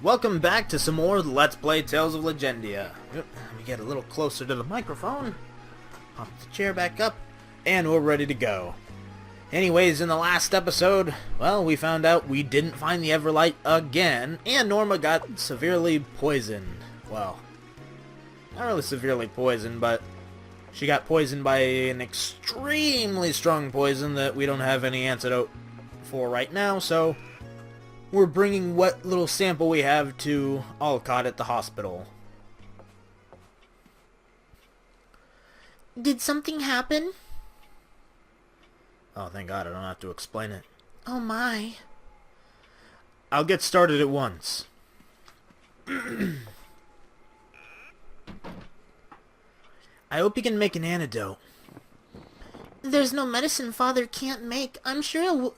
Welcome back to some more Let's Play Tales of Legendia. Let me get a little closer to the microphone. Pop the chair back up, and we're ready to go. Anyways, in the last episode, well, we found out we didn't find the Everlight again, and Norma got severely poisoned. Well, not really severely poisoned, but she got poisoned by an extremely strong poison that we don't have any antidote for right now, so we're bringing what little sample we have to Alcott at the hospital. Did something happen? Oh, thank God, I don't have to explain it. Oh my. I'll get started at once. I hope you can make an antidote. There's no medicine Father can't make. I'm sure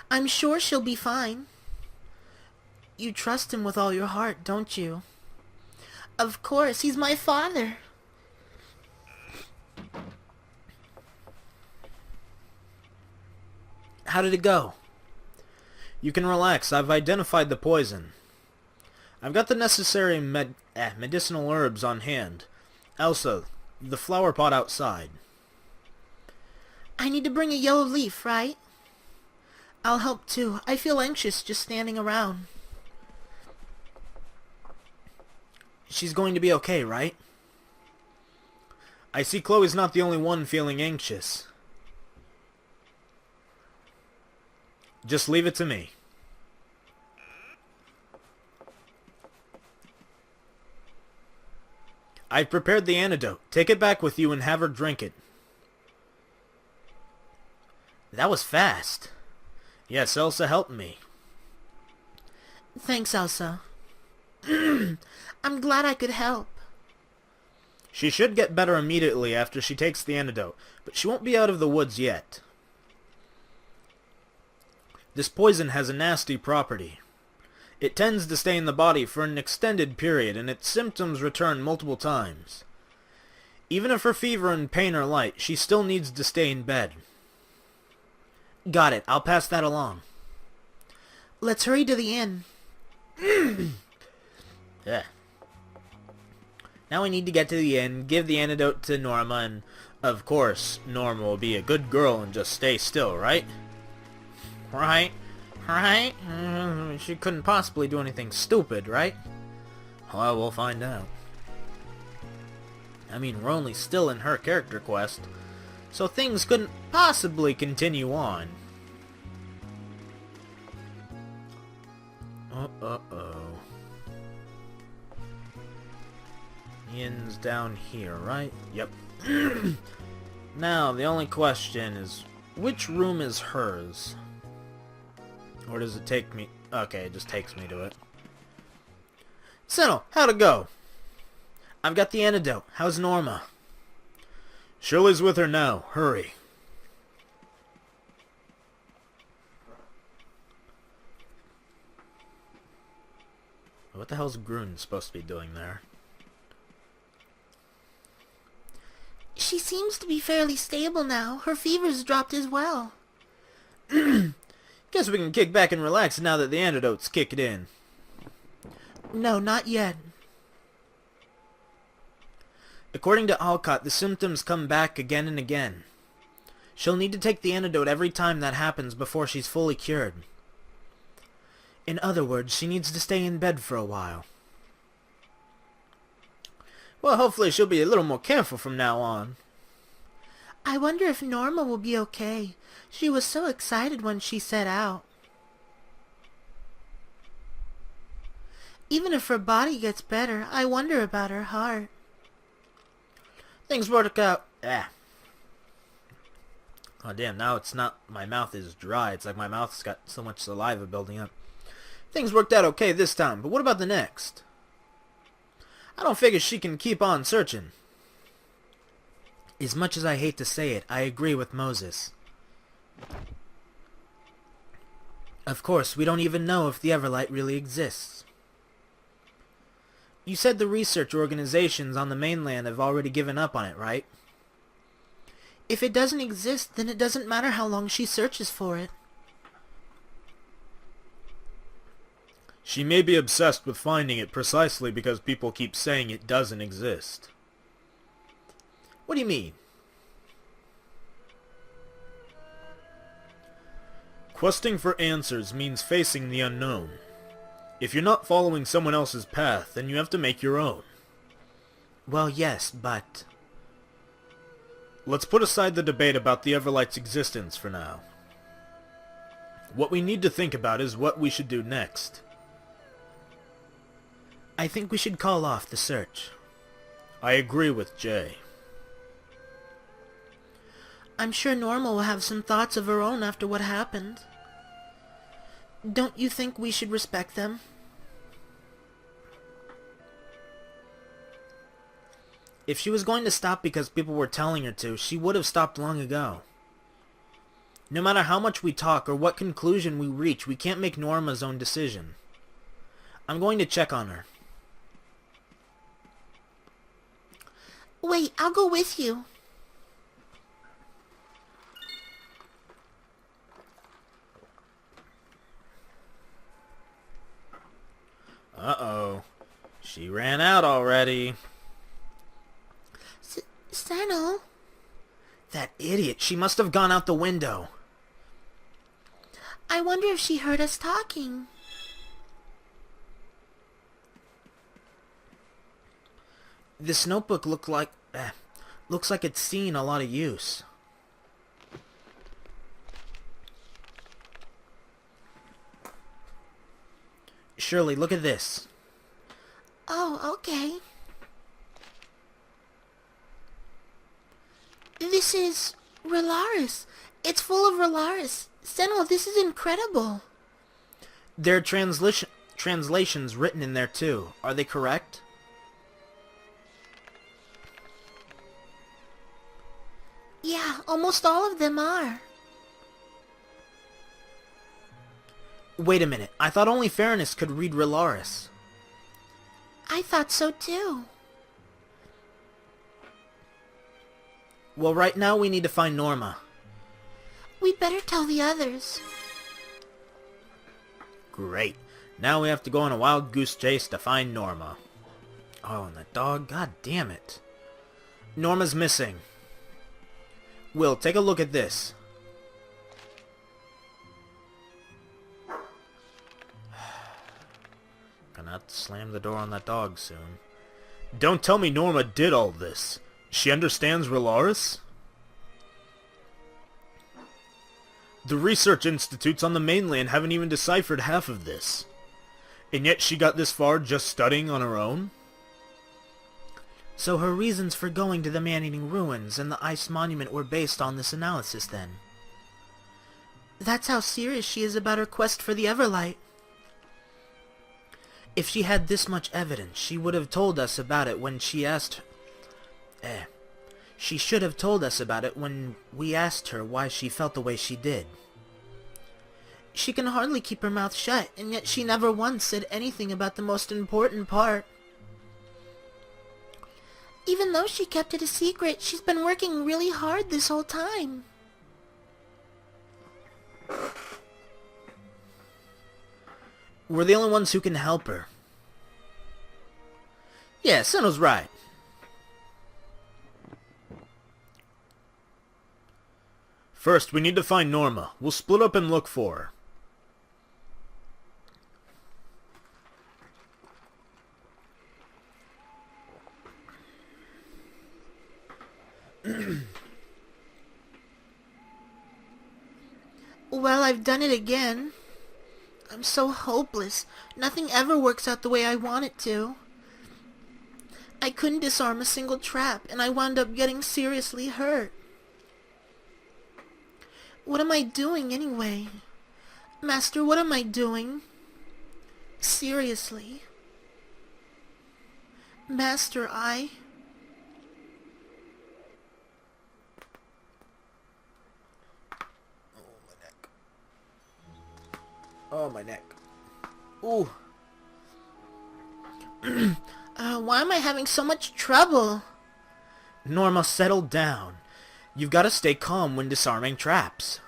I'm sure she'll be fine. You trust him with all your heart, don't you? Of course, he's my father. How did it go? You can relax. I've identified the poison. I've got the necessary medicinal herbs on hand. Elsa, the flower pot outside. I need to bring a yellow leaf, right? I'll help too. I feel anxious just standing around. She's going to be okay, right? I see Chloe's not the only one feeling anxious. Just leave it to me. I've prepared the antidote. Take it back with you and have her drink it. That was fast. Yes, Elsa helped me. Thanks, Elsa. I'm glad I could help. She should get better immediately after she takes the antidote, but she won't be out of the woods yet. This poison has a nasty property. It tends to stay in the body for an extended period, and its symptoms return multiple times. Even if her fever and pain are light, she still needs to stay in bed. Got it. I'll pass that along. Let's hurry to the inn. Yeah. Now we need to get to the inn, give the antidote to Norma, and of course, Norma will be a good girl and just stay still, right? Right? Right? She couldn't possibly do anything stupid, right? Well, we'll find out. I mean, we're only still in her character quest, so things couldn't possibly continue on. Uh-oh. Ian's down here, right? Yep. Now, the only question is, which room is hers? Or does it take me... Okay, it just takes me to it. Sentinel, how'd it go? I've got the antidote. How's Norma? Shirley's with her now. Hurry. What the hell's Grun supposed to be doing there? She seems to be fairly stable now. Her fever's dropped as well. Guess we can kick back and relax now that the antidote's kicked in. No, not yet. According to Alcott, the symptoms come back again and again. She'll need to take the antidote every time that happens before she's fully cured. In other words, she needs to stay in bed for a while. Well, hopefully she'll be a little more careful from now on. I wonder if Norma will be okay. She was so excited when she set out. Even if her body gets better, I wonder about her heart. Things work out. Oh damn, now it's not, my mouth is dry. It's like my mouth's got so much saliva building up. Things worked out okay this time, but what about the next? I don't figure she can keep on searching. As much as I hate to say it, I agree with Moses. Of course, we don't even know if the Everlight really exists. You said the research organizations on the mainland have already given up on it, right? If it doesn't exist, then it doesn't matter how long she searches for it. She may be obsessed with finding it precisely because people keep saying it doesn't exist. What do you mean? Questing for answers means facing the unknown. If you're not following someone else's path, then you have to make your own. Well, yes, but... Let's put aside the debate about the Everlight's existence for now. What we need to think about is what we should do next. I think we should call off the search. I agree with Jay. I'm sure Norma will have some thoughts of her own after what happened. Don't you think we should respect them? If she was going to stop because people were telling her to, she would have stopped long ago. No matter how much we talk or what conclusion we reach, we can't make Norma's own decision. I'm going to check on her. Wait, I'll go with you. Uh-oh. She ran out already. Sano? That idiot. She must have gone out the window. I wonder if she heard us talking. This notebook looks like it's seen a lot of use. Shirley, look at this. Oh, okay. This is Relaris. It's full of Relaris. Sentinel, this is incredible. There are translations written in there too. Are they correct? Yeah, almost all of them are. Wait a minute. I thought only Fairness could read Relaris. I thought so too. Well, right now we need to find Norma. We'd better tell the others. Great. Now we have to go on a wild goose chase to find Norma. Oh, and the dog, god damn it. Norma's missing. Will, take a look at this. Gonna have to slam the door on that dog soon. Don't tell me Norma did all this. She understands Relaris? The research institutes on the mainland haven't even deciphered half of this. And yet she got this far just studying on her own? So her reasons for going to the man-eating ruins and the ice monument were based on this analysis then. That's how serious she is about her quest for the Everlight. If she had this much evidence, she would have told us about it when she asked... She should have told us about it when we asked her why she felt the way she did. She can hardly keep her mouth shut, and yet she never once said anything about the most important part. Even though she kept it a secret, she's been working really hard this whole time. We're the only ones who can help her. Yeah, Senno's right. First, we need to find Norma. We'll split up and look for her. Well, I've done it again. I'm so hopeless. Nothing ever works out the way I want it to. I couldn't disarm a single trap, and I wound up getting seriously hurt. What am I doing anyway? Master, what am I doing? Seriously. Master, I... Oh, my neck. Ooh. Why am I having so much trouble? Norma, settle down. You've got to stay calm when disarming traps.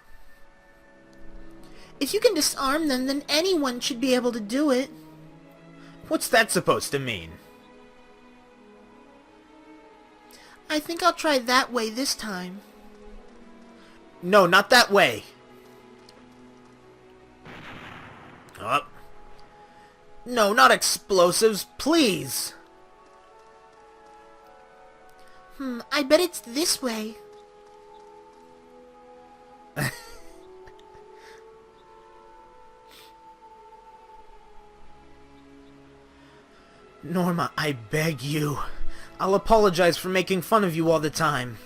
If you can disarm them, then anyone should be able to do it. What's that supposed to mean? I think I'll try that way this time. No, not that way. Oh. No, not explosives, please. I bet it's this way. Norma, I beg you. I'll apologize for making fun of you all the time.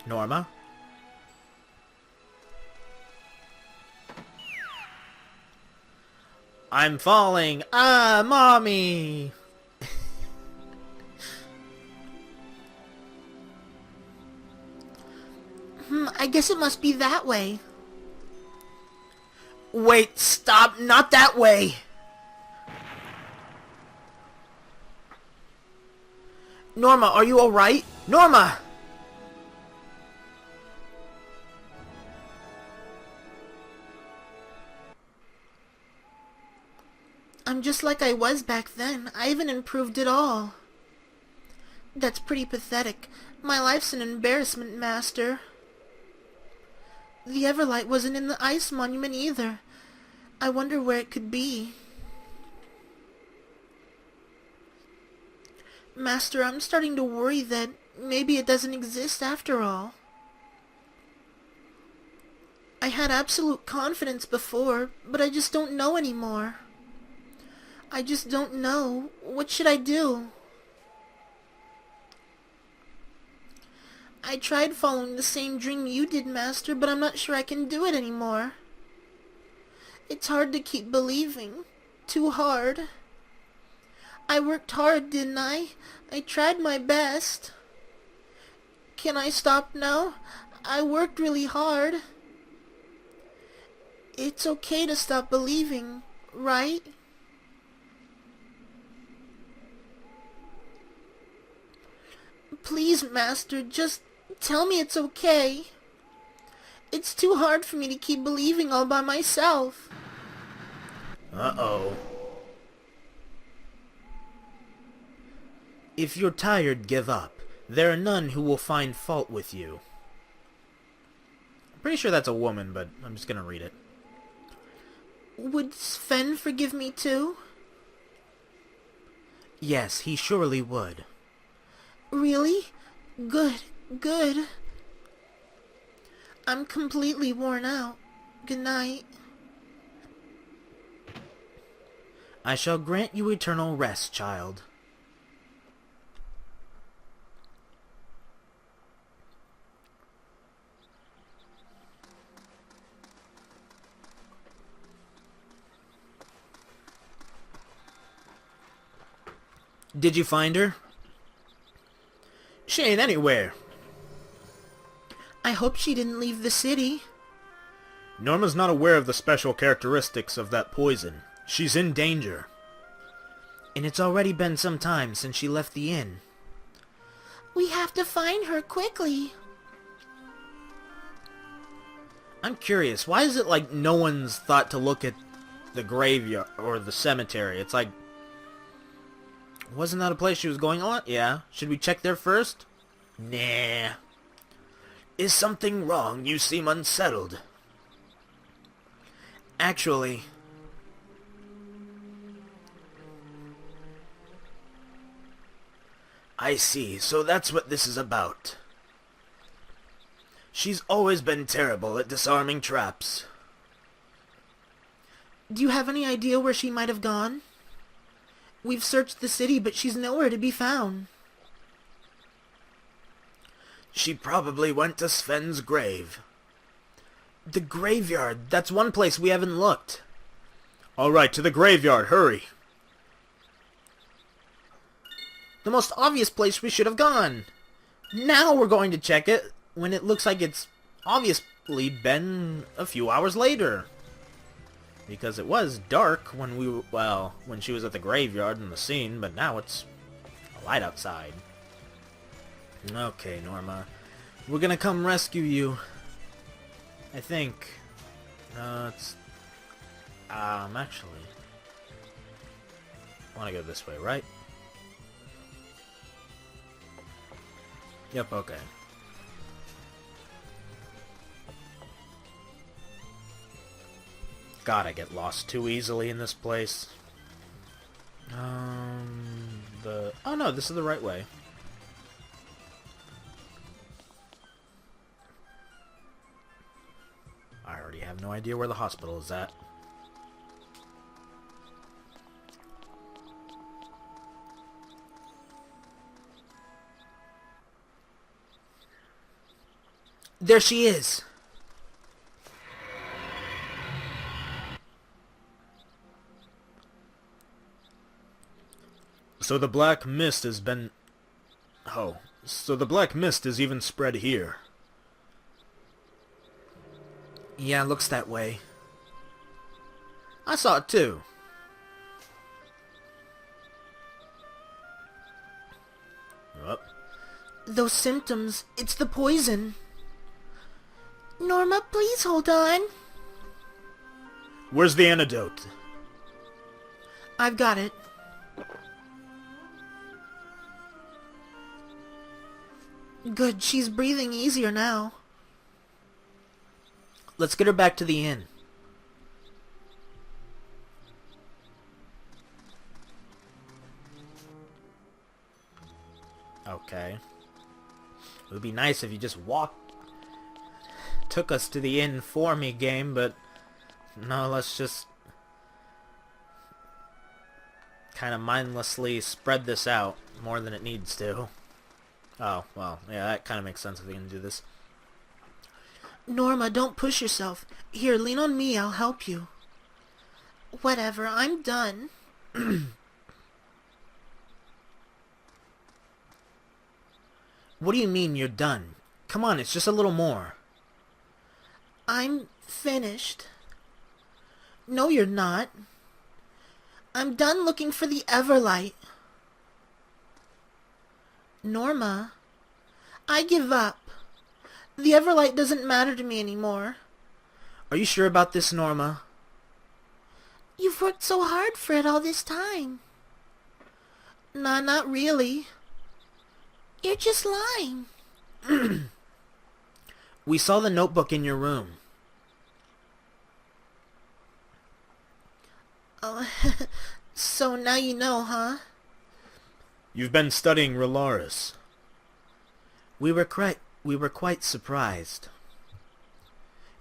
Norma? I'm falling. Ah, Mommy! I guess it must be that way. Wait, stop, not that way! Norma, are you alright? Norma! I'm just like I was back then. I haven't improved at all. That's pretty pathetic. My life's an embarrassment, Master. The Everlight wasn't in the ice monument either. I wonder where it could be. Master, I'm starting to worry that maybe it doesn't exist after all. I had absolute confidence before, but I just don't know anymore. I just don't know. What should I do? I tried following the same dream you did, Master, but I'm not sure I can do it anymore. It's hard to keep believing. Too hard. I worked hard, didn't I? I tried my best. Can I stop now? I worked really hard. It's okay to stop believing, right? Please, Master, just tell me it's okay. It's too hard for me to keep believing all by myself. Uh-oh. If you're tired, give up. There are none who will find fault with you. I'm pretty sure that's a woman, but I'm just gonna read it. Would Sven forgive me too? Yes, he surely would. Really? Good, good. I'm completely worn out. Good night. I shall grant you eternal rest, child. Did you find her? She ain't anywhere. I hope she didn't leave the city. Norma's not aware of the special characteristics of that poison. She's in danger. And it's already been some time since she left the inn. We have to find her quickly. I'm curious, why is it like no one's thought to look at the graveyard or the cemetery? It's like, wasn't that a place she was going on? Yeah. Should we check there first? Nah. Is something wrong? You seem unsettled. Actually... I see, so that's what this is about. She's always been terrible at disarming traps. Do you have any idea where she might have gone? We've searched the city, but she's nowhere to be found. She probably went to Sven's grave. The graveyard. That's one place we haven't looked. All right, to the graveyard. Hurry. The most obvious place we should have gone. Now we're going to check it when it looks like it's obviously been a few hours later. Because it was dark when we were, well, when she was at the graveyard in the scene, but now it's light outside. Okay, Norma. We're gonna come rescue you. I think. Actually, I want to go this way, right? Yep, okay. God, I get lost too easily in this place. Oh no, this is the right way. I already have no idea where the hospital is at. There she is! So the black mist has been... Oh, so the black mist is even spread here. Yeah, it looks that way. I saw it too. Up. Those symptoms, it's the poison. Norma, please hold on. Where's the antidote? I've got it. Good, she's breathing easier now. Let's get her back to the inn. Okay. It would be nice if you just took us to the inn for me, game, but no, let's just kind of mindlessly spread this out more than it needs to. Oh, well, yeah, that kind of makes sense if we can do this. Norma, don't push yourself. Here, lean on me, I'll help you. Whatever, I'm done. What do you mean you're done? Come on, it's just a little more. I'm finished. No, you're not. I'm done looking for the Everlight. Norma, I give up. The Everlight doesn't matter to me anymore. Are you sure about this, Norma? You've worked so hard for it all this time. Nah, not really. You're just lying. We saw the notebook in your room. Oh, so now you know, huh? You've been studying Relaris. We were quite surprised.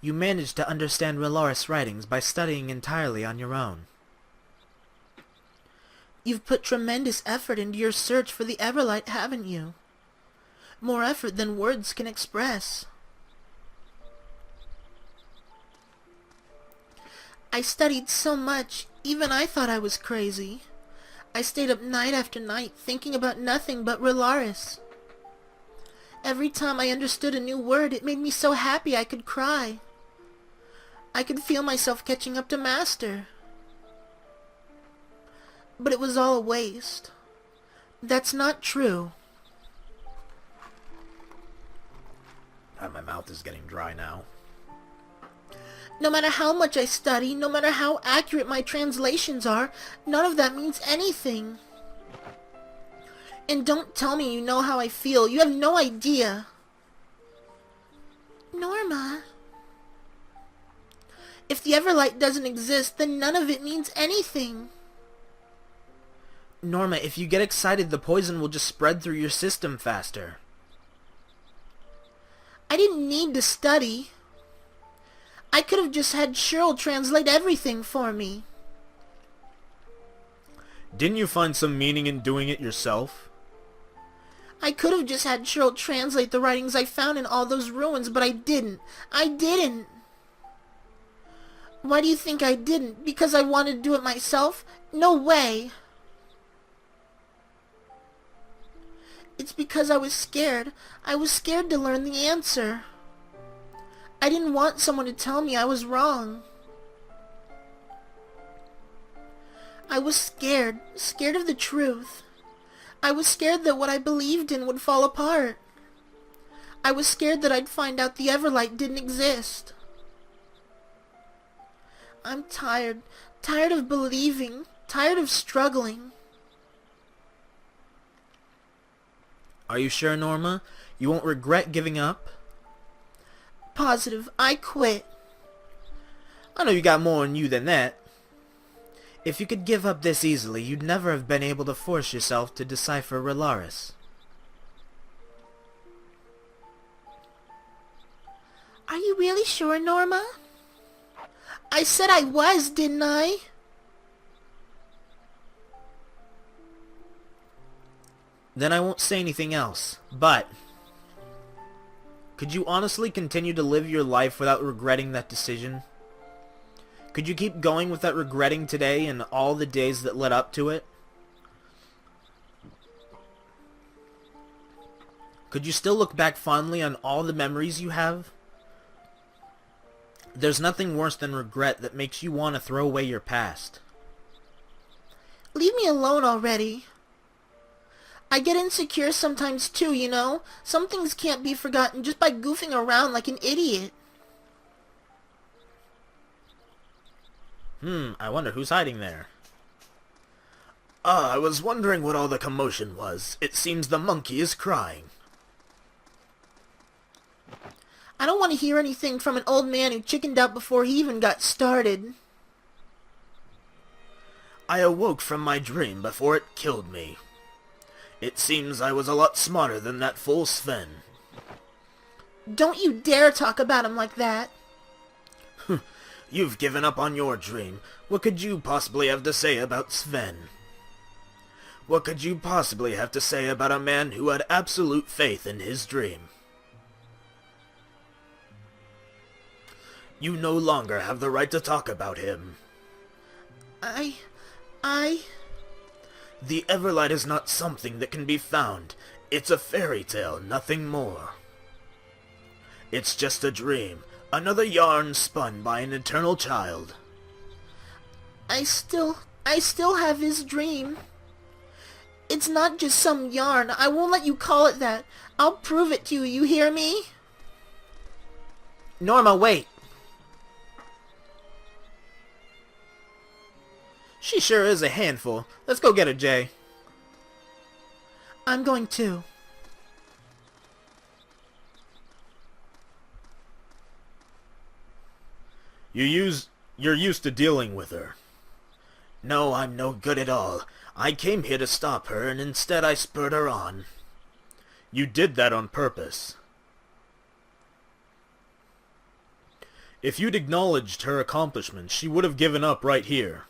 You managed to understand Relaris writings by studying entirely on your own. You've put tremendous effort into your search for the Everlight, haven't you? More effort than words can express. I studied so much, even I thought I was crazy. I stayed up night after night thinking about nothing but Relaris. Every time I understood a new word, it made me so happy I could cry. I could feel myself catching up to Master. But it was all a waste. That's not true. My mouth is getting dry now. No matter how much I study, no matter how accurate my translations are, none of that means anything. And don't tell me you know how I feel. You have no idea. Norma. If the Everlight doesn't exist, then none of it means anything. Norma, if you get excited, the poison will just spread through your system faster. I didn't need to study. I could have just had Cheryl translate everything for me. Didn't you find some meaning in doing it yourself? I could have just had Cheryl translate the writings I found in all those ruins, but I didn't. I didn't. Why do you think I didn't? Because I wanted to do it myself? No way. It's because I was scared. I was scared to learn the answer. I didn't want someone to tell me I was wrong. I was scared. Scared of the truth. I was scared that what I believed in would fall apart. I was scared that I'd find out the Everlight didn't exist. I'm tired. Tired of believing. Tired of struggling. Are you sure, Norma? You won't regret giving up? Positive. I quit. I know you got more in you than that. If you could give up this easily, you'd never have been able to force yourself to decipher Relaris. Are you really sure, Norma? I said I was, didn't I? Then I won't say anything else, but could you honestly continue to live your life without regretting that decision? Could you keep going without regretting today and all the days that led up to it? Could you still look back fondly on all the memories you have? There's nothing worse than regret that makes you want to throw away your past. Leave me alone already. I get insecure sometimes too, you know? Some things can't be forgotten just by goofing around like an idiot. I wonder who's hiding there. I was wondering what all the commotion was. It seems the monkey is crying. I don't want to hear anything from an old man who chickened out before he even got started. I awoke from my dream before it killed me. It seems I was a lot smarter than that fool Sven. Don't you dare talk about him like that. You've given up on your dream. What could you possibly have to say about Sven? What could you possibly have to say about a man who had absolute faith in his dream? You no longer have the right to talk about him. The Everlight is not something that can be found. It's a fairy tale, nothing more. It's just a dream, another yarn spun by an eternal child. I still have his dream. It's not just some yarn. I won't let you call it that. I'll prove it to you, you hear me? Norma, wait! She sure is a handful. Let's go get her, Jay. I'm going too. You're used to dealing with her. No, I'm no good at all. I came here to stop her, and instead I spurred her on. You did that on purpose. If you'd acknowledged her accomplishments, she would have given up right here.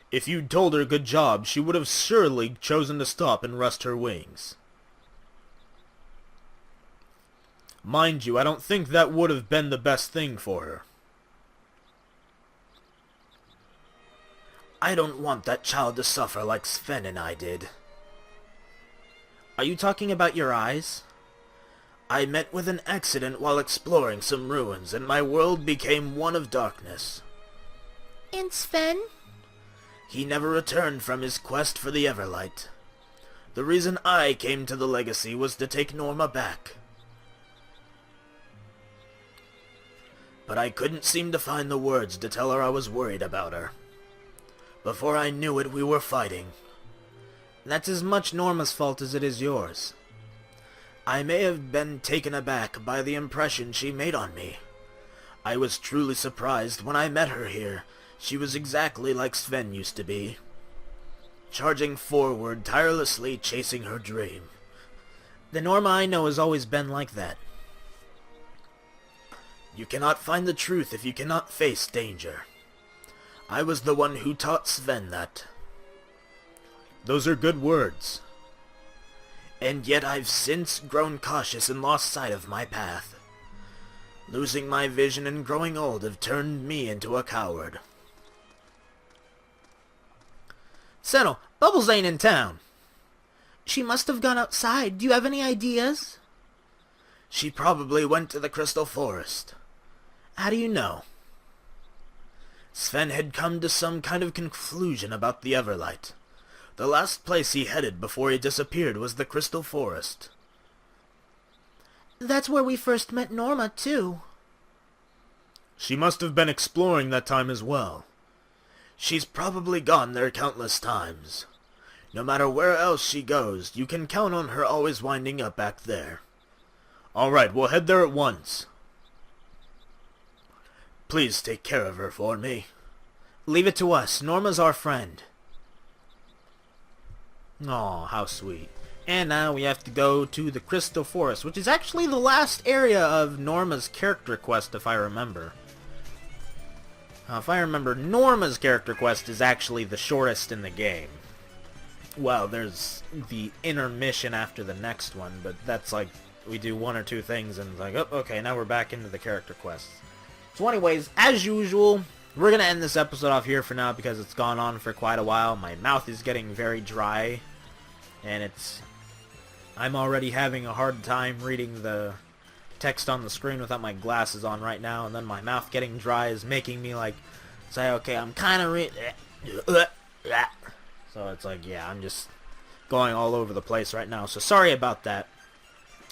If you'd told her good job, she would have surely chosen to stop and rest her wings. Mind you, I don't think that would have been the best thing for her. I don't want that child to suffer like Sven and I did. Are you talking about your eyes? I met with an accident while exploring some ruins, and my world became one of darkness. And Sven? He never returned from his quest for the Everlight. The reason I came to the Legacy was to take Norma back. But I couldn't seem to find the words to tell her I was worried about her. Before I knew it, we were fighting. That's as much Norma's fault as it is yours. I may have been taken aback by the impression she made on me. I was truly surprised when I met her here. She was exactly like Sven used to be. Charging forward, tirelessly chasing her dream. The Norma I know has always been like that. You cannot find the truth if you cannot face danger. I was the one who taught Sven that. Those are good words. And yet I've since grown cautious and lost sight of my path. Losing my vision and growing old have turned me into a coward. Sentinel, Bubbles ain't in town. She must have gone outside. Do you have any ideas? She probably went to the Crystal Forest. How do you know? Sven had come to some kind of conclusion about the Everlight. The last place he headed before he disappeared was the Crystal Forest. That's where we first met Norma, too. She must have been exploring that time as well. She's probably gone there countless times. No matter where else she goes, you can count on her always winding up back there. Alright, we'll head there at once. Please take care of her for me. Leave it to us. Norma's our friend. Aw, how sweet. And now we have to go to the Crystal Forest, which is actually the last area of Norma's character quest, if I remember. If I remember, Norma's character quest is actually the shortest in the game. Well, there's the intermission after the next one, but that's like, we do one or two things and like, oh, okay, now we're back into the character quests. So anyways, as usual, we're going to end this episode off here for now because it's gone on for quite a while. My mouth is getting very dry, and I'm already having a hard time reading the text on the screen without my glasses on right now, and then my mouth getting dry is making me like say, okay, I'm kind of so it's like, yeah, I'm just going all over the place right now, so sorry about that.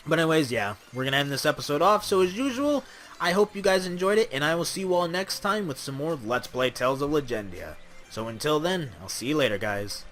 But anyways, yeah, we're gonna end this episode off. So as usual, I hope you guys enjoyed it, and I will see you all next time with some more Let's Play Tales of Legendia. So until then, I'll see you later, guys.